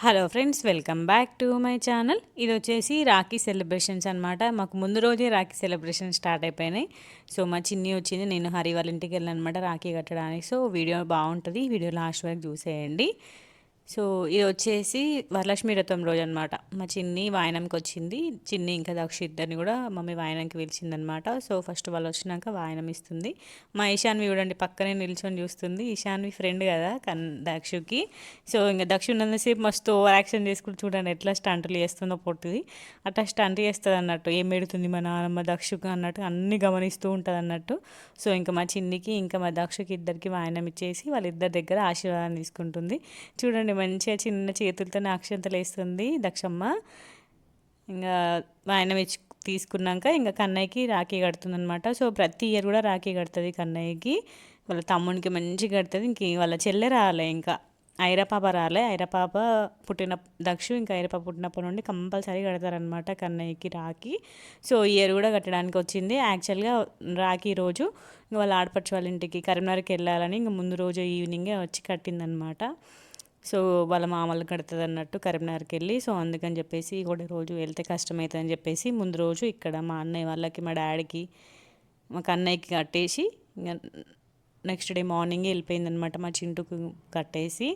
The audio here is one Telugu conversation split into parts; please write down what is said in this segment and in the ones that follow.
Hello friends, welcome back to my channel. ఇది వచ్చేసి రాఖీ సెలబ్రేషన్స్ అనమాట. మాకు ముందు రోజే రాఖీ సెలబ్రేషన్ స్టార్ట్ అయిపోయినాయి. సో మా చిన్ని వచ్చింది, నేను హరి వాళ్ళ ఇంటికి వెళ్ళాను అనమాట రాఖీ కట్టడానికి. సో వీడియో బాగుంటుంది, వీడియో లాస్ట్ వరకు చూసేయండి. సో ఇది వచ్చేసి వరలక్ష్మి వ్రతం రోజు అనమాట. మా చిన్ని వాయనంకి వచ్చింది. చిన్ని ఇంకా దక్ష ఇద్దరిని కూడా మమ్మీ వాయనంకి పిలిచిందనమాట. సో ఫస్ట్ వాళ్ళు వచ్చినాక వాయనం ఇస్తుంది. మా ఈశాన్వి చూడండి పక్కనే నిల్చొని చూస్తుంది. ఈశాన్వి ఫ్రెండ్ కదా దక్షుకి. సో ఇంకా దక్ష ఉన్నంతసేపు మస్తు ఓవర్ యాక్షన్ చేసుకుంటూ చూడండి ఎట్లా స్టంట్లు చేస్తుందో పొట్టిది. అట్లా స్టంట్ చేస్తుంది అన్నట్టు, ఏం పెడుతుంది మా నాన్నమ్మ దక్షుకి అన్నట్టు అన్నీ గమనిస్తూ ఉంటుంది అన్నట్టు. సో ఇంకా మా చిన్నికి ఇంకా మా దక్షకి ఇద్దరికి వాయనం ఇచ్చేసి వాళ్ళిద్దరి దగ్గర ఆశీర్వాదం తీసుకుంటుంది. చూడండి మంచిగా చిన్న చేతులతోనే అక్షంతలు వేస్తుంది దక్షమ్మ. ఇంకా వాయనం ఇచ్చి తీసుకున్నాక ఇంకా కన్నయ్యకి రాఖీ కడుతుంది అనమాట. సో ప్రతి ఇయర్ కూడా రాఖీ కడుతుంది కన్నయ్యకి. వాళ్ళ తమ్మునికి మంచిగా కడుతుంది. ఇంక వాళ్ళ చెల్లె రాలే, ఇంకా ఐరపాప రాలే. ఐరపాప పుట్టిన దక్షు ఇంకా ఐరపాప పుట్టినప్పటి నుండి కంపల్సరీ కడతారనమాట కన్నయ్యకి రాఖీ. సో ఇయర్ కూడా కట్టడానికి వచ్చింది. యాక్చువల్గా రాఖీ రోజు ఇంకా వాళ్ళ ఆడపడుచు వాళ్ళ ఇంటికి కరీంనగర్కి వెళ్ళాలని ఇంకా ముందు రోజు ఈవినింగే వచ్చి కట్టిందనమాట. సో వాళ్ళ మామూలు కడుతుంది అన్నట్టు కరీంనగర్కి వెళ్ళి. సో అందుకని చెప్పేసి కూడా రోజు వెళ్తే కష్టమవుతుందని చెప్పేసి ముందు రోజు ఇక్కడ మా అన్నయ్య వాళ్ళకి, మా డాడీకి, మా కన్నయ్యకి కట్టేసి ఇంకా నెక్స్ట్ డే మార్నింగే వెళ్ళిపోయిందనమాట మా చింటూకు కట్టేసి.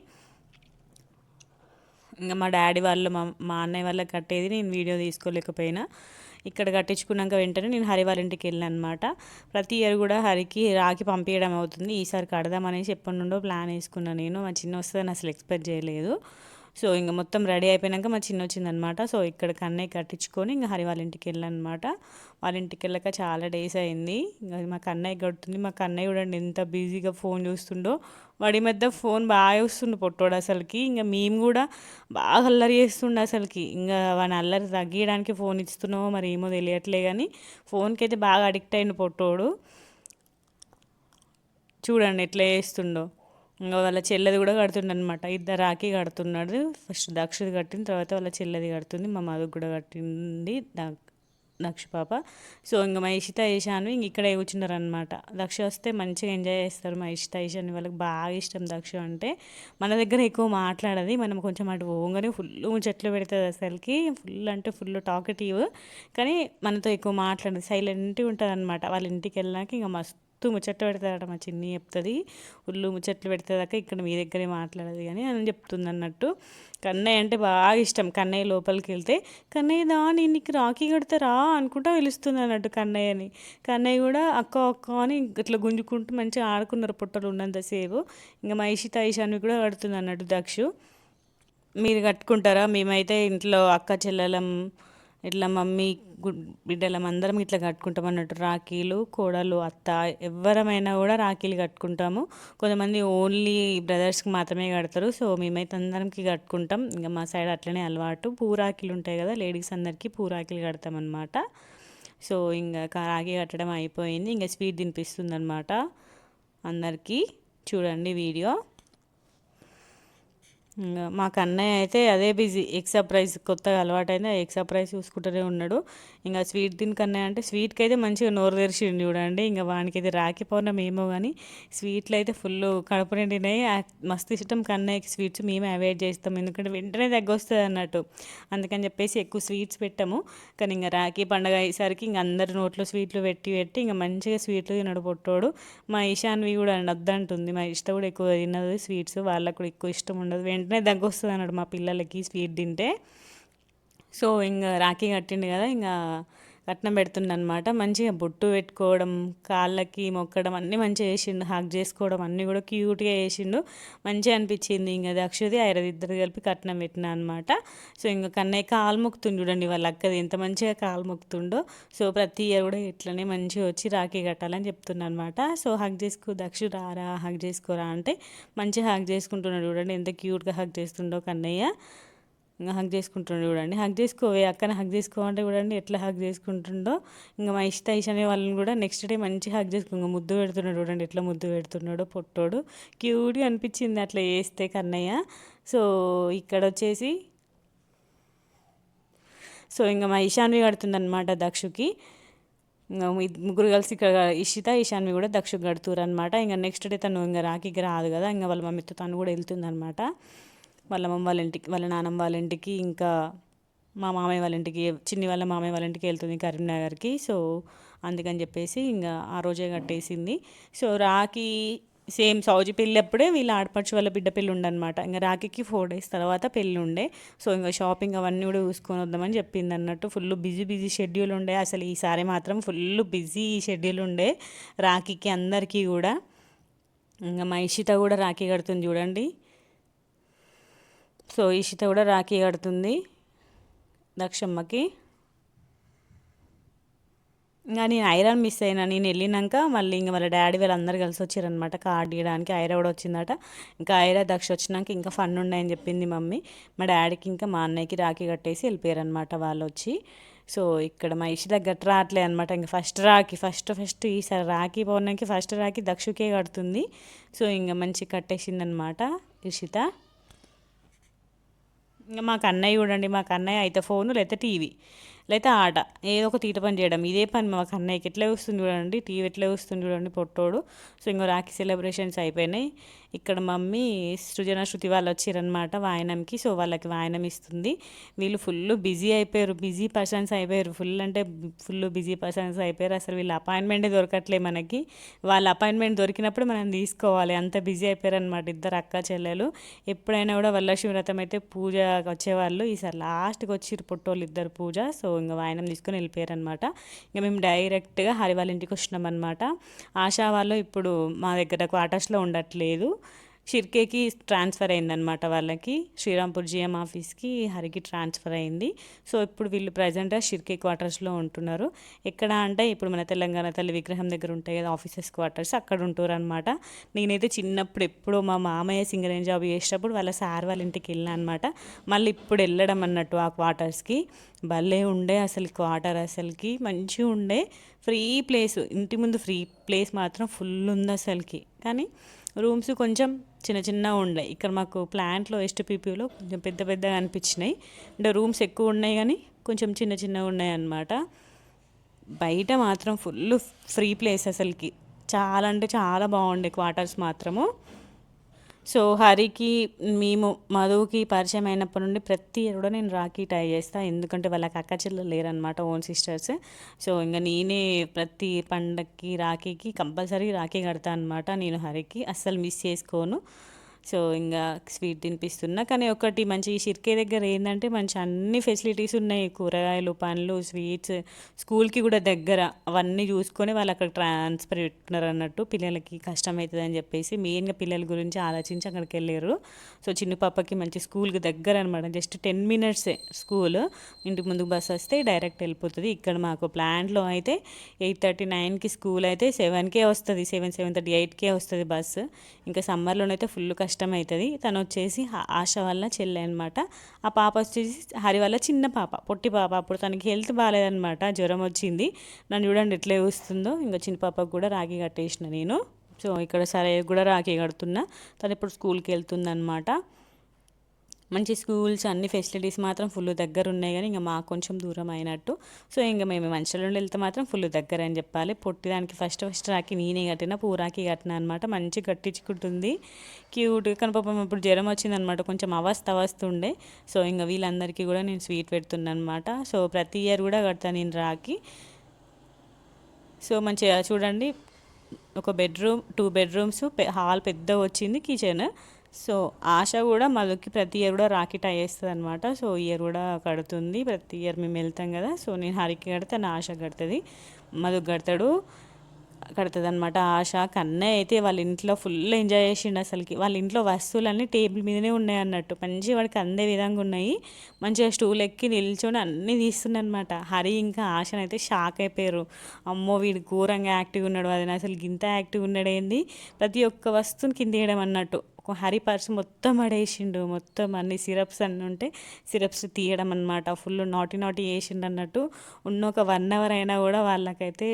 ఇంకా మా డాడీ వాళ్ళు మా అన్నయ్య వాళ్ళకి కట్టేది నేను వీడియో తీసుకోలేకపోయినా. ఇక్కడ కట్టించుకున్నాక వెంటనే నేను హరి వాళ్ళ ఇంటికి వెళ్ళాను అనమాట. ప్రతి ఇయర్ కూడా హరికి రాఖీ పంపించడం అవుతుంది. ఈసారి కడదామనేసి ఎప్పటి నుండో ప్లాన్ వేసుకున్నాను నేను. మా చిన్న వస్తుందని అసలు ఎక్స్పెక్ట్ చేయలేదు. సో ఇంకా మొత్తం రెడీ అయిపోయాక మా చిన్న వచ్చిందనమాట. సో ఇక్కడ కన్నయ్య కట్టించుకొని ఇంకా హరి వాళ్ళ ఇంటికి వెళ్ళాను అనమాట. వాళ్ళ ఇంటికి వెళ్ళాక చాలా డేస్ అయింది. ఇంకా మా కన్నయ్య కడుతుంది. మా కన్నయ్య చూడండి ఎంత బిజీగా ఫోన్ చూస్తుండో. వాడి మధ్య ఫోన్ బాగా చూస్తుండు పొట్టోడు అసలుకి. ఇంకా మేము కూడా బాగా అల్లరి చేస్తుండే అసలుకి. ఇంకా వాని అల్లరి తగ్గించడానికి ఫోన్ ఇస్తున్నామో మరి ఏమో తెలియట్లే, కానీ ఫోన్కి అయితే బాగా అడిక్ట్ అయిండు పొట్టోడు. చూడండి ఎట్లా చేస్తుండో. ఇంకా వాళ్ళ చెల్లెది కూడా కడుతుండనమాట. ఇద్దరు రాఖీ కడుతున్నాడు. ఫస్ట్ దక్షది కట్టిన తర్వాత వాళ్ళ చెల్లెది కడుతుంది. మా మధుకు కూడా కట్టింది దక్ష పాప. సో ఇంకా మా ఇషిత ఈశాన్వి ఇంక ఇక్కడే కూర్చున్నారనమాట. దక్ష వస్తే మంచిగా ఎంజాయ్ చేస్తారు మా ఇషిత ఈశాన్వి. వాళ్ళకి బాగా ఇష్టం దక్ష అంటే. మన దగ్గర ఎక్కువ మాట్లాడది, మనం కొంచెం అటు పోగానే ఫుల్ ముచ్చట్లు పెడుతుంది అసలుకి. ఫుల్ అంటే ఫుల్ టాకటివ్, కానీ మనతో ఎక్కువ మాట్లాడదు, సైలెంట్గా ఉంటుంది అనమాట. వాళ్ళ ఇంటికి వెళ్ళాక ఇంకా మస్తు ముచ్చట్లు పెడతాడట మా చిన్ని చెప్తుంది. ఉల్లు ముచ్చట్లు పెడతాదాక ఇక్కడ మీ దగ్గరే మాట్లాడదు కానీ అని చెప్తుంది అన్నట్టు. కన్నయ్య అంటే బాగా ఇష్టం. కన్నయ్య లోపలికి వెళ్తే కన్నయ్య దా నేను నీకు రాఖీ కడతారా అనుకుంటా పిలుస్తుంది అన్నట్టు కన్నయ్యని. కన్నయ్య కూడా అక్క అక్క అని ఇట్లా గుంజుకుంటూ మంచిగా ఆడుకున్నారు పుట్టలు ఉన్నంతసేపు. ఇంకా మా ఇషిత ఈశాన్వి కూడా కడుతుంది అన్నట్టు దక్షు. మీరు కట్టుకుంటారా? మేమైతే ఇంట్లో అక్క చెల్లెలం ఇట్లా మమ్మీ బిడ్డలం అందరం ఇట్లా కట్టుకుంటాం అన్నట్టు రాఖీలు. కోడలు అత్త ఎవరమైనా కూడా రాఖీలు కట్టుకుంటాము. కొంతమంది ఓన్లీ బ్రదర్స్కి మాత్రమే కడతారు. సో మేమైతే అందరికి కట్టుకుంటాం. ఇంకా మా సైడ్ అట్లనే అలవాటు. పూరాఖీలు ఉంటాయి కదా, లేడీస్ అందరికీ పూరాఖీలు కడతాం అనమాట. సో ఇంకా రాఖీ కట్టడం అయిపోయింది. ఇంకా స్వీట్ తినిపిస్తుంది అనమాట అందరికీ. చూడండి వీడియో. మా కన్నయ్య అయితే అదే బిజీ. ఎగ్ సర్ప్రైజ్ కొత్తగా అలవాటైంది, ఎగ్ సర్ప్రైజ్ చూసుకుంటూనే ఉన్నాడు. ఇంకా స్వీట్ తిని కన్నయ్య అంటే స్వీట్కి అయితే మంచిగా నోరు తెరిచిండు చూడండి. ఇంకా వానికి అయితే రాఖీ పౌర్ణమి ఏమో కానీ స్వీట్లు అయితే ఫుల్ కడుపు నిండినాయి. మస్తు ఇష్టం కన్నయ్యకి స్వీట్స్. మేమే అవాయిడ్ చేస్తాం, ఎందుకంటే వెంటనే వస్తుంది అన్నట్టు. అందుకని చెప్పేసి ఎక్కువ స్వీట్స్ పెట్టాము. కానీ ఇంకా రాఖీ పండుగ అయ్యేసరికి ఇంక అందరి నోట్లో స్వీట్లు పెట్టి పెట్టి ఇంకా మంచిగా స్వీట్లు తినడు పొట్టోడు. మా ఈశాన్వి కూడా వద్దంటుంది. మా ఇష్ట కూడా ఎక్కువ తినదు స్వీట్స్, వాళ్ళకు కూడా ఎక్కువ ఇష్టం ఉండదు. వెంటనే వస్తుంది అన్నాడు మా పిల్లలకి స్వీట్ తింటే. సో ఇంకా రాఖీ కట్టిండు కదా, ఇంకా కట్నం పెడుతుండ అనమాట. మంచిగా బొట్టు పెట్టుకోవడం, కాళ్ళకి మొక్కడం అన్నీ మంచిగా చేసిండు. హగ్ చేసుకోవడం అన్నీ కూడా క్యూట్గా చేసిండు. మంచిగా అనిపించింది. ఇంకా దక్షది ఐరది ఇద్దరు కలిపి కట్నం పెట్టిన అనమాట. సో ఇంకా కన్నయ్య కాలు మొక్కుతుండు చూడండి, వాళ్ళ అక్కది ఎంత మంచిగా కాలు మొక్కుతుండో. సో ప్రతి ఇయర్ కూడా ఇట్లనే మంచిగా వచ్చి రాఖీ కట్టాలని చెప్తున్నా అనమాట. సో హగ్ చేసుకో దక్షు, రారా హగ్ చేసుకోరా అంటే మంచిగా హగ్ చేసుకుంటున్నాడు చూడండి, ఎంత క్యూట్గా హగ్ చేస్తుండో కన్నయ్య. ఇంకా హగ్ చేసుకుంటుండో చూడండి. హగ్ చేసుకోవే అక్కని హగ్ చేసుకోవాలంటే చూడండి ఎట్లా హగ్ చేసుకుంటుండో. ఇంకా మా ఇష్ట ఇషానే వాళ్ళని కూడా నెక్స్ట్ డే మంచి హగ్ చేసుకో, ఇంకా ముద్దు పెడుతున్నాడు చూడండి ఎట్లా ముద్దు పెడుతున్నాడో పొట్టోడు. క్యూట్గా అనిపించింది అట్లా చేస్తే కన్నయ్య. సో ఇక్కడ వచ్చేసి ఇంకా మా ఈశాన్వి కడుతుందనమాట దక్షుకి. ఇంకా ముగ్గురు కలిసి ఇక్కడ ఇషిత ఈశాన్వి కూడా దక్షుకి కడుతురు అనమాట. ఇంకా నెక్స్ట్ డే తను ఇంకా రాఖీకి రాదు కదా, ఇంకా వాళ్ళ మమ్మీతో తను కూడా వెళ్తుందనమాట. వాళ్ళ అమ్మమ్మ వాళ్ళ ఇంటికి, వాళ్ళ నాన్నమ్మ వాళ్ళ ఇంటికి, ఇంకా మా మామయ్య వాళ్ళ ఇంటికి, చిన్ని వాళ్ళ మామయ్య వాళ్ళ ఇంటికి వెళ్తుంది కరీంనగర్కి. సో అందుకని చెప్పేసి ఇంకా ఆ రోజే కట్టేసింది. సో రాఖీ సేమ్ సౌజీ పెళ్ళి అప్పుడే వీళ్ళ ఆడపడుచు వాళ్ళ బిడ్డ పెళ్ళి ఉండనమాట. ఇంకా రాఖీకి 4 days తర్వాత పెళ్ళి ఉండే. సో ఇంకా షాపింగ్ అవన్నీ కూడా చూసుకొని వద్దామని చెప్పింది అన్నట్టు. ఫుల్ బిజీ బిజీ షెడ్యూల్ ఉండే అసలు. ఈసారి మాత్రం ఫుల్ బిజీ షెడ్యూల్ ఉండే రాఖీకి అందరికీ కూడా. ఇంకా మా ఇషిత కూడా రాఖీ కడుతుంది చూడండి. సో ఇషిత కూడా రాఖీ కడుతుంది దక్షమ్మకి. ఇంకా నేను ఐరన్ మిస్ అయినా. నేను వెళ్ళినాక మళ్ళీ ఇంకా వాళ్ళ డాడీ వాళ్ళందరూ కలిసి వచ్చారనమాట కార్డు ఇవ్వడానికి. ఐరా కూడా వచ్చిందట. ఇంకా ఐరా దక్ష వచ్చినాక ఇంకా ఫన్ ఉన్నాయని చెప్పింది మమ్మీ. మా డాడీకి ఇంకా మా అన్నయ్యకి రాఖీ కట్టేసి వెళ్ళిపోయారనమాట వాళ్ళు వచ్చి. సో ఇక్కడ మా ఇషి దగ్గర రావట్లే అనమాట. ఇంకా ఫస్ట్ రాఖీ ఫస్ట్ ఈసారి రాఖీ పౌర్ణమికి ఫస్ట్ రాఖీ దక్షుకే కడుతుంది. సో ఇంకా మంచి కట్టేసిందనమాట ఇషిత. ఇంకా మాకు అన్నయ్య చూడండి, మాకు అన్నయ్య అయితే ఫోను లేకపోతే టీవీ లేకపోతే ఆట, ఏదో ఒక తీట పని చేయడం, ఇదే పని మాకు అన్నయ్యకి. ఎట్లా వస్తుంది చూడండి, టీవీ ఎట్లా వస్తుంది చూడండి పొట్టోడు. సో ఇంకో రాఖీ సెలబ్రేషన్స్ అయిపోయినాయి. ఇక్కడ మమ్మీ సృజన శృతి వాళ్ళు వచ్చారనమాట వాయనంకి. సో వాళ్ళకి వాయనం ఇస్తుంది. వీళ్ళు ఫుల్ బిజీ అయిపోయారు, బిజీ పర్సన్స్ అయిపోయారు. ఫుల్ అంటే ఫుల్ బిజీ పర్సన్స్ అయిపోయారు. అసలు వీళ్ళ అపాయింట్మెంటే దొరకట్లే మనకి. వాళ్ళ అపాయింట్మెంట్ దొరికినప్పుడు మనం తీసుకోవాలి, అంత బిజీ అయిపోయారు అనమాట ఇద్దరు అక్క చెల్లెలు. ఎప్పుడైనా కూడా వరలక్ష్మి వ్రతం అయితే పూజ వచ్చేవాళ్ళు. ఈసారి లాస్ట్కి వచ్చిర్రు పొట్టోళ్ళు ఇద్దరు పూజ. సో ఇంకా వాయనం తీసుకొని వెళ్ళిపోయారు అనమాట. ఇంకా మేము డైరెక్ట్గా హరి వాళ్ళ ఇంటికి వచ్చినాం అనమాట. ఆశా వాళ్ళు ఇప్పుడు మా దగ్గర క్వార్టర్స్లో ఉండట్లేదు, షిర్కేకి ట్రాన్స్ఫర్ అయిందనమాట వాళ్ళకి. శ్రీరాంపూర్ జిఎం ఆఫీస్కి హరికి ట్రాన్స్ఫర్ అయింది. సో ఇప్పుడు వీళ్ళు ప్రజెంట్గా షిర్కే క్వార్టర్స్లో ఉంటున్నారు. ఎక్కడ అంటే ఇప్పుడు మన తెలంగాణ తల్లి విగ్రహం దగ్గర ఉంటాయి కదా ఆఫీసెస్ క్వార్టర్స్, అక్కడ ఉంటారు అనమాట. నేనైతే చిన్నప్పుడు ఎప్పుడో మా మామయ్య సింగరేణి జాబ్ చేసేటప్పుడు వాళ్ళ సార్ వాళ్ళ ఇంటికి వెళ్ళాను అనమాట. మళ్ళీ ఇప్పుడు వెళ్ళడం అన్నట్టు ఆ క్వార్టర్స్కి. భలే ఉండే అసలు క్వార్టర్, అసలుకి మంచిగా ఉండే. ఫ్రీ ప్లేస్, ఇంటి ముందు ఫ్రీ ప్లేస్ మాత్రం ఫుల్ ఉంది అసలుకి. కానీ రూమ్స్ కొంచెం చిన్న చిన్నగా ఉండే. ఇక్కడ మాకు ప్లాంట్లో ఎస్టీపీపీలో కొంచెం పెద్ద పెద్దగా అనిపించినాయి. అంటే రూమ్స్ ఎక్కువ ఉన్నాయి కానీ కొంచెం చిన్న చిన్నగా ఉన్నాయి అన్నమాట. బయట మాత్రం ఫుల్ ఫ్రీ ప్లేస్ అసలుకి. చాలా అంటే చాలా బాగుండే క్వార్టర్స్ మాత్రము. సో హరికి మేము మధుకి పరిచయం అయినప్పటి నుండి ప్రతి ఇయర్ కూడా నేను రాఖీ టై చేస్తాను. ఎందుకంటే వాళ్ళకి అక్క చెల్లెలు లేరనమాట, ఓన్ సిస్టర్స్. సో ఇంకా నేనే ప్రతి పండగకి రాఖీకి కంపల్సరీ రాఖీ కడతాను అనమాట. నేను హరికి అస్సలు మిస్ చేసుకోను. సో ఇంకా స్వీట్ తినిపిస్తున్నా. కానీ ఒకటి మంచి ఈ షిర్కే దగ్గర ఏంటంటే మంచి అన్ని ఫెసిలిటీస్ ఉన్నాయి, కూరగాయలు, పండ్లు, స్వీట్స్, స్కూల్కి కూడా దగ్గర. అవన్నీ చూసుకొని వాళ్ళు అక్కడ ట్రాన్స్ఫర్ పెట్టుకున్నారు అన్నట్టు. పిల్లలకి కష్టం అవుతుంది అని చెప్పేసి మెయిన్గా పిల్లల గురించి ఆలోచించి అక్కడికి వెళ్ళారు. సో చిన్న పాపకి మంచి స్కూల్కి దగ్గర అనమాట, జస్ట్ 10 minutes స్కూల్. ఇంటికి ముందుకు బస్సు వస్తే డైరెక్ట్ వెళ్ళిపోతుంది. ఇక్కడ మాకు ప్లాంట్లో అయితే 8:39కి స్కూల్ అయితే 7కే వస్తుంది, 7:30, 8కే వస్తుంది బస్సు. ఇంకా సమ్మర్లోనైతే ఫుల్ కష్టం అవుతుంది. తను వచ్చేసి ఆశ వల్ల చెల్లె అనమాట. ఆ పాప వచ్చేసి హరి వల్ల చిన్న పాప, పొట్టి పాప. అప్పుడు తనకి హెల్త్ బాగాలేదనమాట, జ్వరం వచ్చింది. నన్ను చూడండి ఎట్లా వస్తుందో. ఇంకా చిన్న పాపకు కూడా రాఖీ కట్టేసిన నేను. సో ఇక్కడ సరే కూడా రాఖీ కడుతున్నా. తను ఇప్పుడు స్కూల్కి వెళ్తుందనమాట. మంచి స్కూల్స్ అన్ని ఫెసిలిటీస్ మాత్రం ఫుల్ దగ్గర ఉన్నాయి, కానీ ఇంకా మాకు కొంచెం దూరం అయినట్టు. సో ఇంకా మేము మంచిలో నుండి వెళ్తే మాత్రం ఫుల్ దగ్గర అని చెప్పాలి. పొట్టిదానికి ఫస్ట్ రాకి నేనే కట్టిన, పూరాకి కట్టిన అనమాట. మంచి కట్టించుకుంటుంది, క్యూట్. కానీ పాపం ఇప్పుడు జ్వరం వచ్చిందనమాట, కొంచెం అవస్థ ఉండే. సో ఇంకా వీళ్ళందరికీ కూడా నేను స్వీట్ పెడుతున్నాను అనమాట. సో ప్రతి ఇయర్ కూడా కడతాను నేను రాకి. సో మంచిగా చూడండి, ఒక బెడ్రూమ్, 2 bedrooms, హాల్ పెద్ద వచ్చింది, కిచెన్. సో ఆశ కూడా మధుకి ప్రతి ఇయర్ కూడా రాఖీ టై చేస్తుంది అనమాట. సో ఇయర్ కూడా కడుతుంది. ప్రతి ఇయర్ మేము వెళ్తాం కదా. సో నేను హరికి కడితే నా ఆశ కడుతుంది, మధుకు కడుతుంది అనమాట. ఆశ కన్నయ్య అయితే వాళ్ళ ఇంట్లో ఫుల్ ఎంజాయ్ చేసిండు అసలుకి. వాళ్ళ ఇంట్లో వస్తువులన్నీ టేబుల్ మీదనే ఉన్నాయి అన్నట్టు, మంచి వాడికి అందే విధంగా ఉన్నాయి. మంచిగా స్టూల్ ఎక్కి నిల్చొని అన్నీ తీస్తుండనమాట. హరి ఇంకా ఆశనైతే షాక్ అయిపోయారు. అమ్మో వీడు ఘోరంగా యాక్టివ్గా ఉన్నాడు, అది అసలు ఇంత యాక్టివ్గా ఉన్నాడు ఏంది, ప్రతి ఒక్క వస్తువుని కింద వేయడం అన్నట్టు. హరి పర్స్ మొత్తం అడేసిండు, మొత్తం అన్ని సిరప్స్ అన్నీ ఉంటే సిరప్స్ తీయడం అనమాట. ఫుల్ నాటి వేసిండు అన్నట్టు. ఉన్న ఒక 1 hour అయినా కూడా వాళ్ళకైతే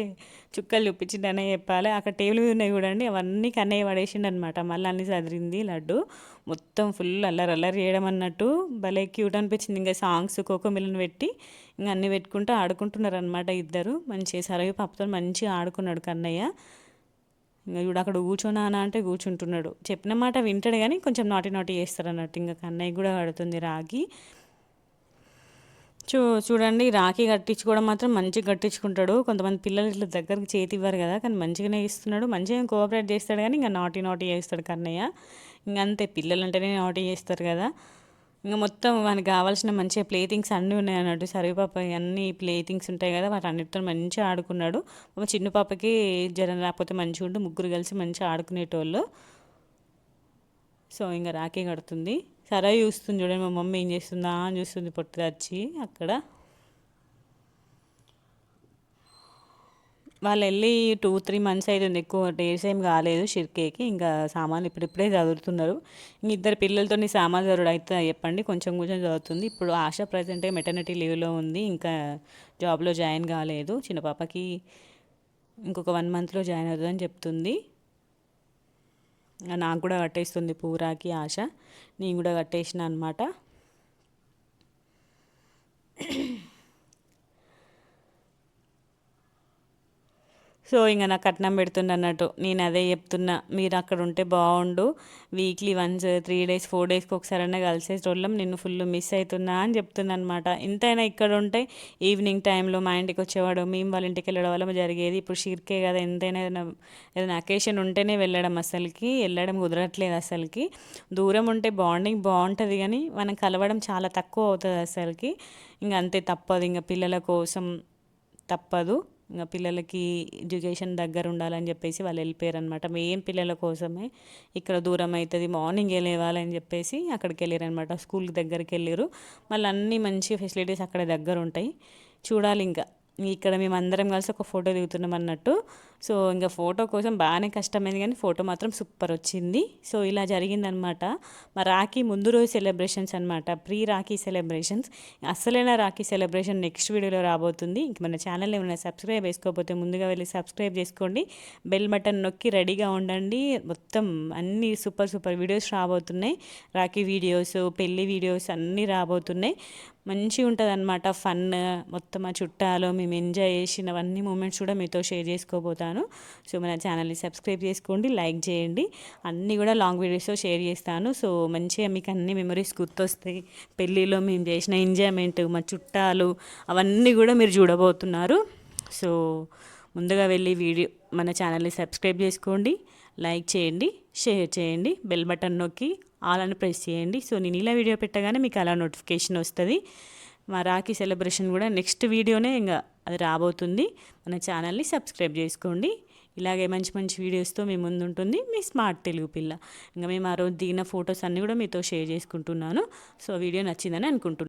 చుక్కలు చూపించిండనే చెప్పాలి. అక్కడ టేబుల్ మీద ఉన్నాయి చూడండి, అవన్నీ కన్నయ్య పడేసిండు అనమాట. మళ్ళీ అన్ని చదిరింది లడ్డు. మొత్తం ఫుల్ అల్లరి చేయడం అన్నట్టు. భలే క్యూట్ అనిపించింది. ఇంకా సాంగ్స్ కోకోమిలను పెట్టి ఇంకా అన్నీ పెట్టుకుంటూ ఆడుకుంటున్నారు అనమాట ఇద్దరు. మంచిగా సరవి పాపతో మంచిగా ఆడుకున్నాడు కన్నయ్య. ఇంకా చూడు అక్కడ కూర్చోనా అంటే కూర్చుంటున్నాడు. చెప్పిన మాట వింటాడు కానీ కొంచెం నాటి నాటి చేస్తాడు అన్నట్టు. ఇంకా కన్నయ్య కూడా కడుతుంది రాఖీ. చూడండి రాఖీ కట్టించుకోవడం మాత్రం మంచిగా కట్టించుకుంటాడు. కొంతమంది పిల్లలు ఇట్లా దగ్గరికి చేతి ఇవ్వరు కదా, కానీ మంచిగానే ఇస్తున్నాడు. మంచిగా కోఆపరేట్ చేస్తాడు కానీ ఇంకా నాటి నాటి చేస్తాడు కన్నయ్య. ఇంక అంతే, పిల్లలు అంటేనే నాటి చేస్తారు కదా. ఇంకా మొత్తం వానికి కావాల్సిన మంచిగా ప్లే థింగ్స్ అన్నీ ఉన్నాయి అన్నట్టు. సరిపాప అన్ని ప్లే థింగ్స్ ఉంటాయి కదా, వాటి అన్నిటితో మంచిగా ఆడుకున్నాడు. ఒక చిన్న పాపకి జ్వరం రాకపోతే మంచిగా ఉంటూ ముగ్గురు కలిసి మంచిగా ఆడుకునేటోళ్ళు. సో ఇంకా రాఖీ కడుతుంది. సరే చూస్తుంది చూడండి, మా మమ్మీ ఏం చేస్తుందా అని చూస్తుంది పొట్టి వచ్చి అక్కడ. వాళ్ళు వెళ్ళి 2-3 మంత్స్ అవుతుంది, ఎక్కువ డేస్ ఏం కాలేదు షిర్కేకి. ఇంకా సామాన్లు ఇప్పుడిప్పుడే చదువుతున్నారు. ఇంక ఇద్దరు పిల్లలతో సామాన్లు చదువుడు అయితే చెప్పండి, కొంచెం కొంచెం చదువుతుంది. ఇప్పుడు ఆశ ప్రజెంట్గా మెటర్నిటీ లీవ్లో ఉంది, ఇంకా జాబ్లో జాయిన్ కాలేదు. చిన్న పాపకి ఇంకొక 1 మంత్లో జాయిన్ అవుతుందని చెప్తుంది. నాకు కూడా కట్టేస్తుంది పూరాకి ఆశ. నేను కూడా కట్టేసిన అనమాట. సో ఇంకా నాకు కట్నం పెడుతుండ అన్నట్టు. నేను అదే చెప్తున్నా, మీరు అక్కడ ఉంటే బాగుండు, వీక్లీ వన్స్ 3 days 4 daysకి ఒకసారైనా కలిసేటోళ్ళం, నిన్ను ఫుల్ మిస్ అవుతున్నా అని చెప్తున్నా అనమాట. ఎంతైనా ఇక్కడ ఉంటే ఈవినింగ్ టైంలో మా ఇంటికి వచ్చేవాడు, మేము వాళ్ళ ఇంటికి వెళ్ళడం వల్ల జరిగేది. ఇప్పుడు షిర్కే కదా, ఎంతైనా ఏదైనా అకేషన్ ఉంటేనే వెళ్ళడం, వెళ్ళడం కుదరట్లేదు అసలుకి. దూరం ఉంటే బాండింగ్ బాగుంటుంది కానీ మనం కలవడం చాలా తక్కువ అవుతుంది అసలుకి. ఇంక అంతే, తప్పదు, ఇంకా పిల్లల కోసం తప్పదు. ఇంకా పిల్లలకి ఎడ్యుకేషన్ దగ్గర ఉండాలని చెప్పేసి వాళ్ళు వెళ్ళిపోయారు అనమాట. మెయిన్ పిల్లల కోసమే. ఇక్కడ దూరం అవుతుంది, మార్నింగే లేవాలని చెప్పేసి అక్కడికి వెళ్ళారు అనమాట. స్కూల్కి దగ్గరికి వెళ్ళారు. మళ్ళీ అన్నీ మంచి ఫెసిలిటీస్ అక్కడ దగ్గర ఉంటాయి. చూడాలి ఇంకా. ఇక్కడ మేము అందరం కలిసి ఒక ఫోటో దిగుతున్నాం అన్నట్టు. సో ఇంకా ఫోటో కోసం బాగానే కష్టమైంది కానీ ఫోటో మాత్రం సూపర్ వచ్చింది. సో ఇలా జరిగిందనమాట మా రాఖీ ముందు రోజు సెలబ్రేషన్స్ అనమాట, ప్రీ రాఖీ సెలబ్రేషన్స్. అసలైన రాఖీ సెలబ్రేషన్ నెక్స్ట్ వీడియోలో రాబోతుంది. ఇంక మన ఛానల్ ఏమైనా సబ్స్క్రైబ్ చేసుకోకపోతే ముందుగా వెళ్ళి సబ్స్క్రైబ్ చేసుకోండి, బెల్ బటన్ నొక్కి రెడీగా ఉండండి. మొత్తం అన్ని సూపర్ సూపర్ వీడియోస్ రాబోతున్నాయి. రాఖీ వీడియోస్, పెళ్ళి వీడియోస్ అన్నీ రాబోతున్నాయి. మంచిగా ఉంటుంది అనమాట, ఫన్. మొత్తం ఆ చుట్టాలు మేము ఎంజాయ్ చేసినవన్నీ మూమెంట్స్ కూడా మీతో షేర్ చేసుకోబోతాను. సో మన ఛానల్ని సబ్స్క్రైబ్ చేసుకోండి, లైక్ చేయండి. అన్నీ కూడా లాంగ్ వీడియోస్తో షేర్ చేస్తాను. సో మంచిగా మీకు అన్ని మెమరీస్ గుర్తొస్తాయి. పెళ్ళిలో మేము చేసిన ఎంజాయ్మెంట్, మా చుట్టాలు, అవన్నీ కూడా మీరు చూడబోతున్నారు. సో ముందుగా వెళ్ళి మన ఛానల్ని సబ్స్క్రైబ్ చేసుకోండి, లైక్ చేయండి, షేర్ చేయండి, బెల్ బటన్ నొక్కి ఆల్ అని ప్రెస్ చేయండి. సో నేను ఇలా వీడియో పెట్టగానే మీకు అలా నోటిఫికేషన్ వస్తుంది. మా రాఖీ సెలబ్రేషన్ కూడా నెక్స్ట్ వీడియోనే ఇంకా అది రాబోతుంది. మన ఛానల్ని సబ్స్క్రైబ్ చేసుకోండి. ఇలాగే మంచి మంచి వీడియోస్తో మీ ముందు ఉంటుంది మీ స్మార్ట్ తెలుగు పిల్ల. ఇంకా మేము ఆ రోజు దిగిన ఫొటోస్ అన్నీ కూడా మీతో షేర్ చేసుకుంటున్నాను. సో వీడియో నచ్చిందని అనుకుంటున్నాను.